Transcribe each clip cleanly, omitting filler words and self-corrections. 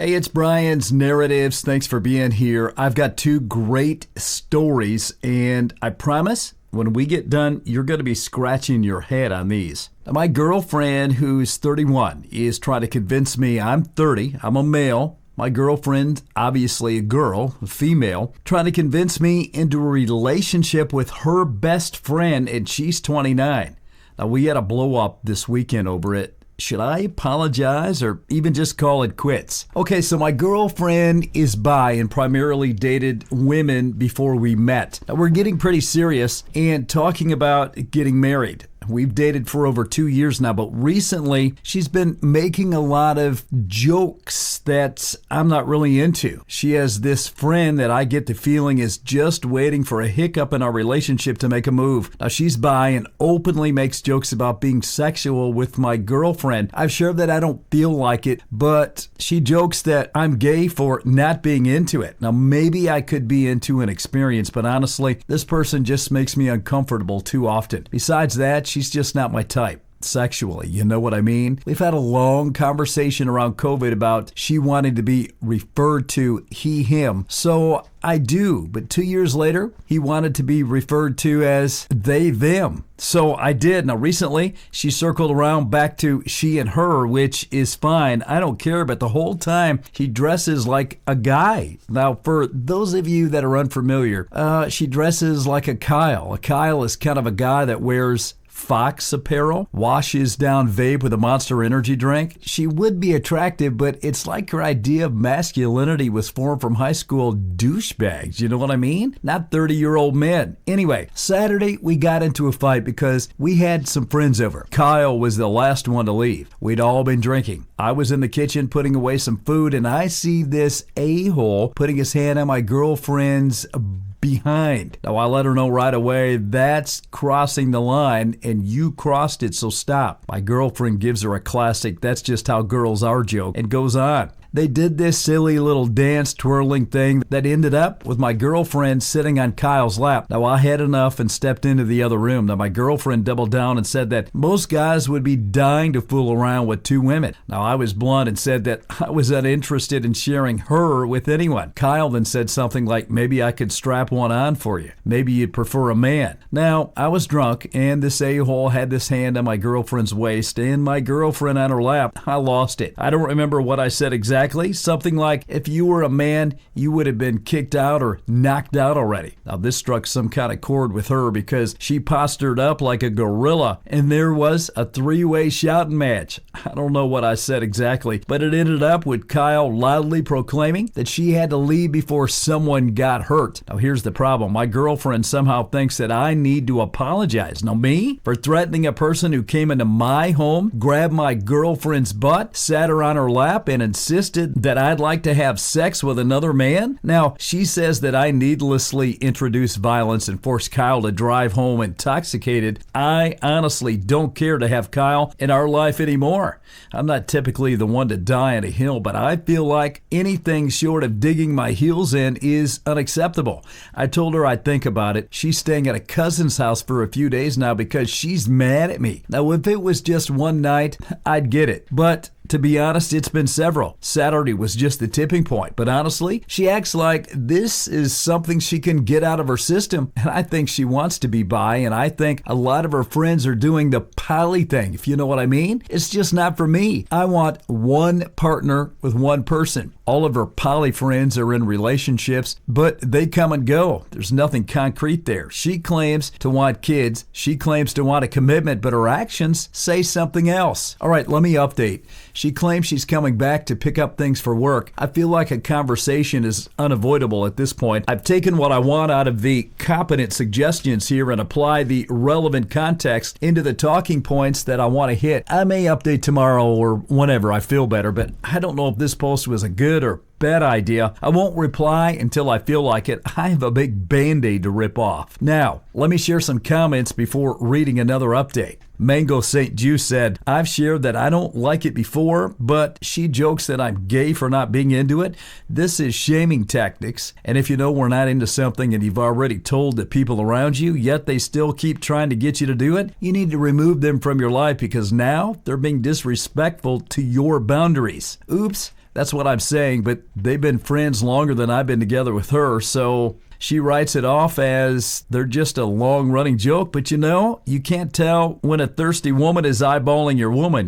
Hey, it's Brian's Narratives. Thanks for being here. I've got two great stories, and I promise when we get done, you're going to be scratching your head on these. Now, my girlfriend, who's 31, is trying to convince me I'm 30. I'm a male. My girlfriend, obviously a girl, a female, trying to convince me into a relationship with her best friend, and she's 29. Now, we had a blow up this weekend over it. Should I apologize or even just call it quits? Okay, so my girlfriend is bi and primarily dated women before we met. Now, we're getting pretty serious and talking about getting married. We've dated for over 2 years now, but recently she's been making a lot of jokes that I'm not really into. She has this friend that I get the feeling is just waiting for a hiccup in our relationship to make a move. Now, she's bi and openly makes jokes about being sexual with my girlfriend. I've shared that I don't feel like it, but she jokes that I'm gay for not being into it. Now, maybe I could be into an experience, but honestly, this person just makes me uncomfortable too often. Besides that, she's just not my type sexually, you know what I mean? We've had a long conversation around COVID about she wanting to be referred to he, him. So I do, but 2 years later, he wanted to be referred to as they, them. So I did. Now recently, she circled around back to she and her, which is fine. I don't care, but the whole time she dresses like a guy. Now, for those of you that are unfamiliar, she dresses like a Kyle. A Kyle is kind of a guy that wears Fox apparel, washes down vape with a Monster Energy drink. She would be attractive, but it's like her idea of masculinity was formed from high school douchebags. You know what I mean? Not 30-year-old men. Anyway, Saturday we got into a fight because we had some friends over. Kyle was the last one to leave. We'd all been drinking. I was in the kitchen putting away some food, and I see this a-hole putting his hand on my girlfriend's behind. Now, I let her know right away, that's crossing the line and you crossed it, so stop. My girlfriend gives her a classic, that's just how girls are joke, and goes on. They did this silly little dance twirling thing that ended up with my girlfriend sitting on Kyle's lap. Now, I had enough and stepped into the other room. Now, my girlfriend doubled down and said that most guys would be dying to fool around with two women. Now, I was blunt and said that I was uninterested in sharing her with anyone. Kyle then said something like, maybe I could strap one on for you. Maybe you'd prefer a man. Now, I was drunk and this a-hole had this hand on my girlfriend's waist and my girlfriend on her lap. I lost it. I don't remember what I said exactly. Something like, if you were a man, you would have been kicked out or knocked out already. Now, this struck some kind of chord with her because she postured up like a gorilla, and there was a three-way shouting match. I don't know what I said exactly, but it ended up with Kyle loudly proclaiming that she had to leave before someone got hurt. Now, here's the problem. My girlfriend somehow thinks that I need to apologize. Now, me? For threatening a person who came into my home, grabbed my girlfriend's butt, sat her on her lap, and insisted that I'd like to have sex with another man? Now, she says that I needlessly introduced violence and forced Kyle to drive home intoxicated. I honestly don't care to have Kyle in our life anymore. I'm not typically the one to die on a hill, but I feel like anything short of digging my heels in is unacceptable. I told her I'd think about it. She's staying at a cousin's house for a few days now because she's mad at me. Now, if it was just one night, I'd get it. But to be honest, it's been several. Saturday was just the tipping point. But honestly, she acts like this is something she can get out of her system. And I think she wants to be bi. And I think a lot of her friends are doing the poly thing, if you know what I mean. It's just not for me. I want one partner with one person. All of her poly friends are in relationships, but they come and go. There's nothing concrete there. She claims to want kids. She claims to want a commitment, but her actions say something else. All right, let me update. She claims she's coming back to pick up things for work. I feel like a conversation is unavoidable at this point. I've taken what I want out of the competent suggestions here and apply the relevant context into the talking points that I want to hit. I may update tomorrow or whenever I feel better, but I don't know if this post was a good or bad idea. I won't reply until I feel like it. I have a big Band-Aid to rip off. Now, let me share some comments before reading another update. Mango St. Juice said, I've shared that I don't like it before, but she jokes that I'm gay for not being into it. This is shaming tactics. And if you know we're not into something and you've already told the people around you, yet they still keep trying to get you to do it, you need to remove them from your life because now they're being disrespectful to your boundaries. Oops. That's what I'm saying, but they've been friends longer than I've been together with her, so she writes it off as they're just a long-running joke, but you can't tell when a thirsty woman is eyeballing your woman.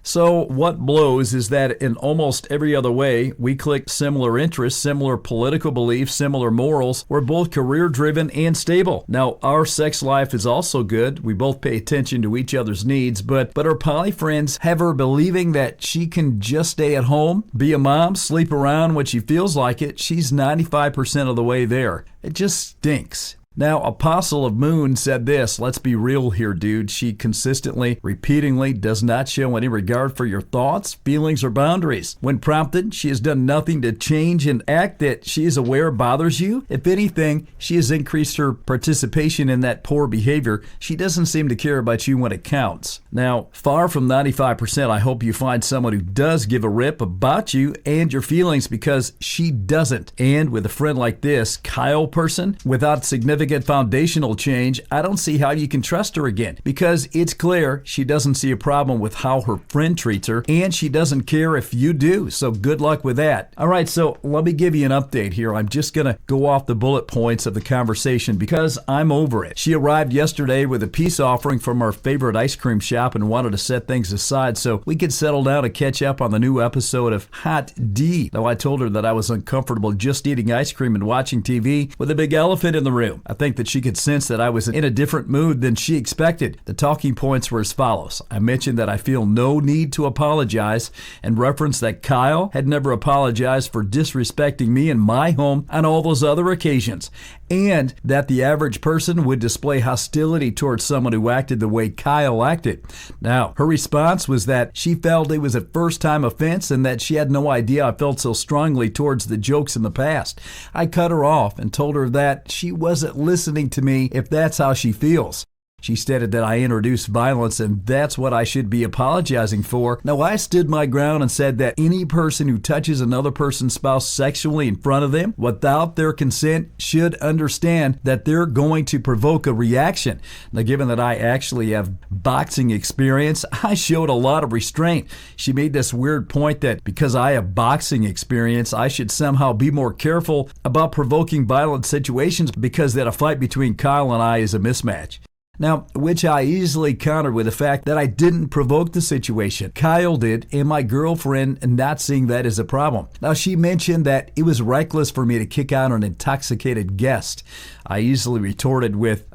So what blows is that in almost every other way, we click similar interests, similar political beliefs, similar morals. We're both career-driven and stable. Now, our sex life is also good. We both pay attention to each other's needs, but our poly friends have her believing that she can just stay at home, be a mom, sleep around when she feels like it. She's 95% of the way there. It just stinks. Now, Apostle of Moon said this, let's be real here, dude. She consistently, repeatedly does not show any regard for your thoughts, feelings, or boundaries. When prompted, she has done nothing to change an act that she is aware bothers you. If anything, she has increased her participation in that poor behavior. She doesn't seem to care about you when it counts. Now, far from 95%, I hope you find someone who does give a rip about you and your feelings, because she doesn't. And with a friend like this, Kyle person, without significant foundational change, I don't see how you can trust her again, because it's clear she doesn't see a problem with how her friend treats her, and she doesn't care if you do. So good luck with that. All right, so let me give you an update here. I'm just going to go off the bullet points of the conversation because I'm over it. She arrived yesterday with a peace offering from our favorite ice cream shop and wanted to set things aside so we could settle down and catch up on the new episode of Hot D. Now, I told her that I was uncomfortable just eating ice cream and watching TV with a big elephant in the room. I think that she could sense that I was in a different mood than she expected. The talking points were as follows. I mentioned that I feel no need to apologize and referenced that Kyle had never apologized for disrespecting me in my home on all those other occasions, and that the average person would display hostility towards someone who acted the way Kyle acted. Now, her response was that she felt it was a first-time offense and that she had no idea I felt so strongly towards the jokes in the past. I cut her off and told her that she wasn't listening to me if that's how she feels. She stated that I introduced violence and that's what I should be apologizing for. Now, I stood my ground and said that any person who touches another person's spouse sexually in front of them without their consent should understand that they're going to provoke a reaction. Now, given that I actually have boxing experience, I showed a lot of restraint. She made this weird point that because I have boxing experience, I should somehow be more careful about provoking violent situations because that a fight between Kyle and I is a mismatch. Now, which I easily countered with the fact that I didn't provoke the situation. Kyle did, and my girlfriend not seeing that as a problem. Now, she mentioned that it was reckless for me to kick out an intoxicated guest. I easily retorted with,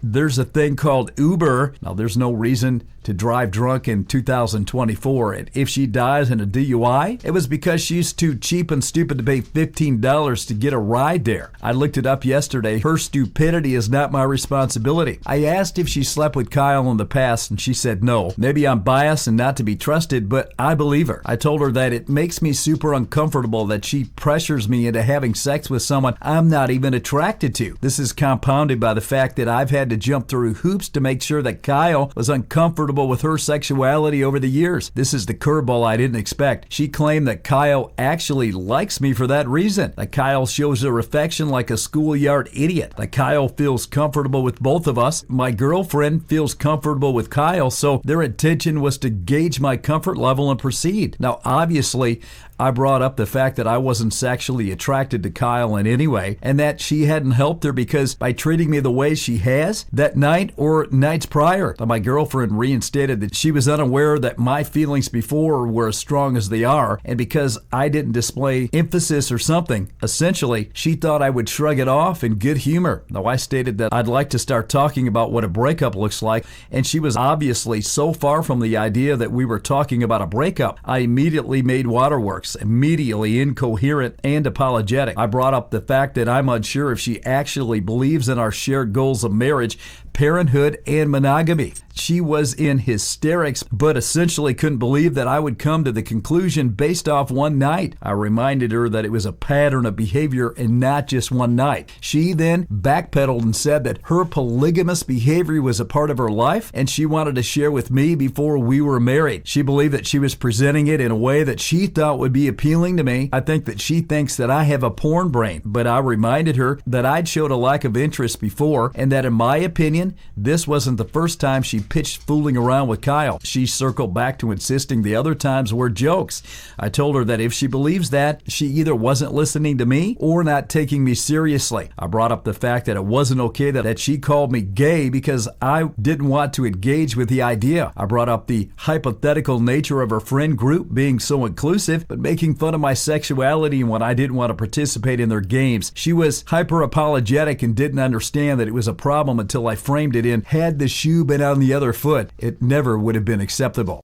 there's a thing called Uber. Now, there's no reason to drive drunk in 2024. And if she dies in a DUI, it was because she's too cheap and stupid to pay $15 to get a ride there. I looked it up yesterday. Her stupidity is not my responsibility. I asked if she slept with Kyle in the past, and she said no. Maybe I'm biased and not to be trusted, but I believe her. I told her that it makes me super uncomfortable that she pressures me into having sex with someone I'm not even attracted to. This is compounded by the fact that I've had to jump through hoops to make sure that Kyle was uncomfortable with her sexuality over the years. This is the curveball I didn't expect. She claimed that Kyle actually likes me for that reason. That Kyle shows her affection like a schoolyard idiot. That Kyle feels comfortable with both of us. My girlfriend feels comfortable with Kyle, so their intention was to gauge my comfort level and proceed. Now, obviously, I brought up the fact that I wasn't sexually attracted to Kyle in any way, and that she hadn't helped her because by treating me the way she has that night or nights prior. My girlfriend reinstated that she was unaware that my feelings before were as strong as they are, and because I didn't display emphasis or something, essentially, she thought I would shrug it off in good humor. Now, I stated that I'd like to start talking about what a breakup looks like, and she was obviously so far from the idea that we were talking about a breakup, I immediately made waterworks. Immediately incoherent and apologetic. I brought up the fact that I'm unsure if she actually believes in our shared goals of marriage, parenthood, and monogamy. She was in hysterics, but essentially couldn't believe that I would come to the conclusion based off one night. I reminded her that it was a pattern of behavior and not just one night. She then backpedaled and said that her polygamous behavior was a part of her life and she wanted to share with me before we were married. She believed that she was presenting it in a way that she thought would be appealing to me. I think that she thinks that I have a porn brain, but I reminded her that I'd showed a lack of interest before and that in my opinion, And this wasn't the first time she pitched fooling around with Kyle. She circled back to insisting the other times were jokes. I told her that if she believes that, she either wasn't listening to me or not taking me seriously. I brought up the fact that it wasn't okay that she called me gay because I didn't want to engage with the idea. I brought up the hypothetical nature of her friend group being so inclusive, but making fun of my sexuality when I didn't want to participate in their games. She was hyper apologetic and didn't understand that it was a problem until I framed it in, had the shoe been on the other foot, it never would have been acceptable.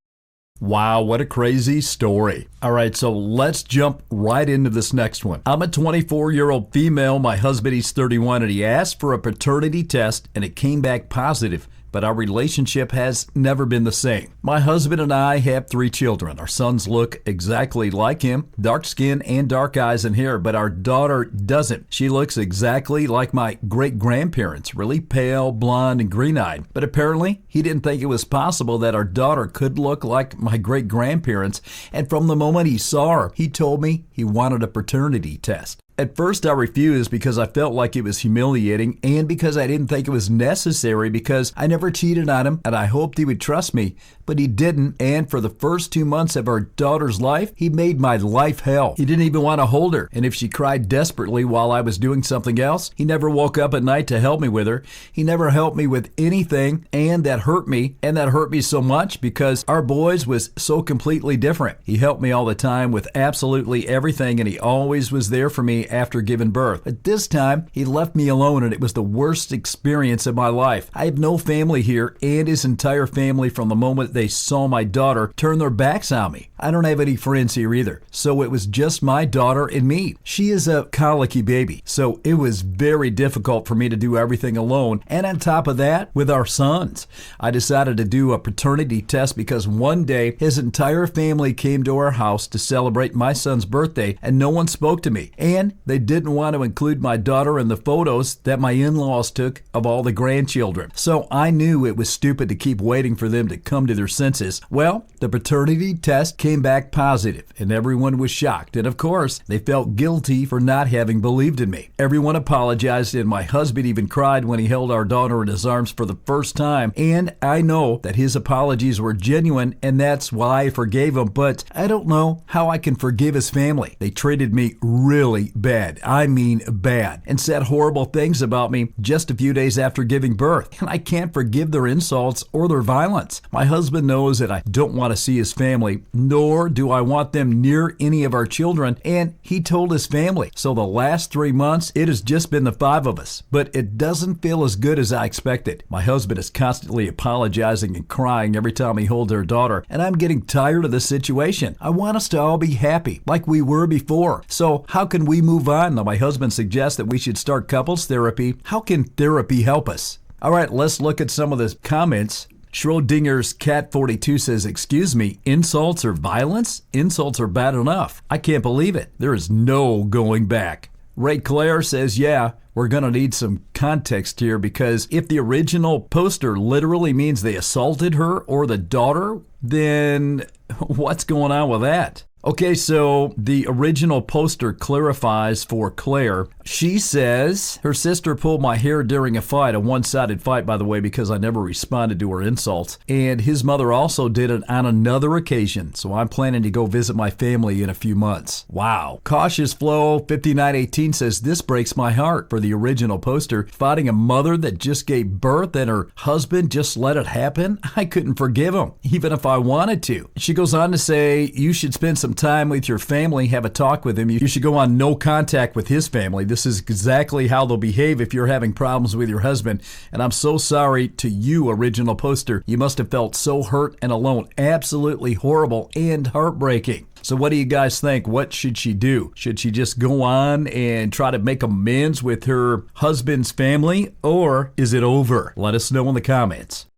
Wow, what a crazy story. All right, so let's jump right into this next one. I'm a 24-year-old female. My husband, he's 31, and he asked for a paternity test, and it came back positive. But our relationship has never been the same. My husband and I have 3 children. Our sons look exactly like him, dark skin and dark eyes and hair, but our daughter doesn't. She looks exactly like my great-grandparents, really pale, blonde, and green-eyed. But apparently, he didn't think it was possible that our daughter could look like my great-grandparents, and from the moment he saw her, he told me he wanted a paternity test. At first, I refused because I felt like it was humiliating and because I didn't think it was necessary because I never cheated on him and I hoped he would trust me, but he didn't. And for the first 2 months of our daughter's life, he made my life hell. He didn't even want to hold her. And if she cried desperately while I was doing something else, he never woke up at night to help me with her. He never helped me with anything, and that hurt me. And that hurt me so much because our boys was so completely different. He helped me all the time with absolutely everything, and he always was there for me after giving birth. But this time, he left me alone, and it was the worst experience of my life. I have no family here, and his entire family, from the moment they saw my daughter, turned their backs on me. I don't have any friends here either, so it was just my daughter and me. She is a colicky baby, so it was very difficult for me to do everything alone, and on top of that, with our sons. I decided to do a paternity test because one day, his entire family came to our house to celebrate my son's birthday, and no one spoke to me. And they didn't want to include my daughter in the photos that my in-laws took of all the grandchildren. So I knew it was stupid to keep waiting for them to come to their senses. Well, the paternity test came back positive, and everyone was shocked. And of course, they felt guilty for not having believed in me. Everyone apologized, and my husband even cried when he held our daughter in his arms for the first time. And I know that his apologies were genuine, and that's why I forgave him. But I don't know how I can forgive his family. They treated me really bad. I mean bad. And said horrible things about me just a few days after giving birth. And I can't forgive their insults or their violence. My husband knows that I don't want to see his family, nor do I want them near any of our children, and he told his family. So the last 3 months, it has just been the 5 of us, but it doesn't feel as good as I expected. My husband is constantly apologizing and crying every time he holds our daughter, and I'm getting tired of this situation. I want us to all be happy, like we were before. So how can we move on? Now, my husband suggests that we should start couples therapy. How can therapy help us? All right, let's look at some of the comments. Schrodinger's Cat 42 says, excuse me, insults or violence? Insults are bad enough. I can't believe it. There is no going back. Ray Claire says, yeah, we're going to need some context here because if the original poster literally means they assaulted her or the daughter, then what's going on with that? Okay, so the original poster clarifies for Claire. She says her sister pulled my hair during a fight, a one-sided fight, by the way, because I never responded to her insults. And his mother also did it on another occasion, so I'm planning to go visit my family in a few months. Wow. Cautious Flow 5918 says, this breaks my heart. For the original poster, fighting a mother that just gave birth and her husband just let it happen, I couldn't forgive him, even if I wanted to. She goes on to say, you should spend some time with your family, have a talk with him. You should go on no contact with his family. This is exactly how they'll behave if you're having problems with your husband. And I'm so sorry to you, original poster. You must have felt so hurt and alone. Absolutely horrible and heartbreaking. So what do you guys think? What should she do? Should she just go on and try to make amends with her husband's family, or is it over? Let us know in the comments.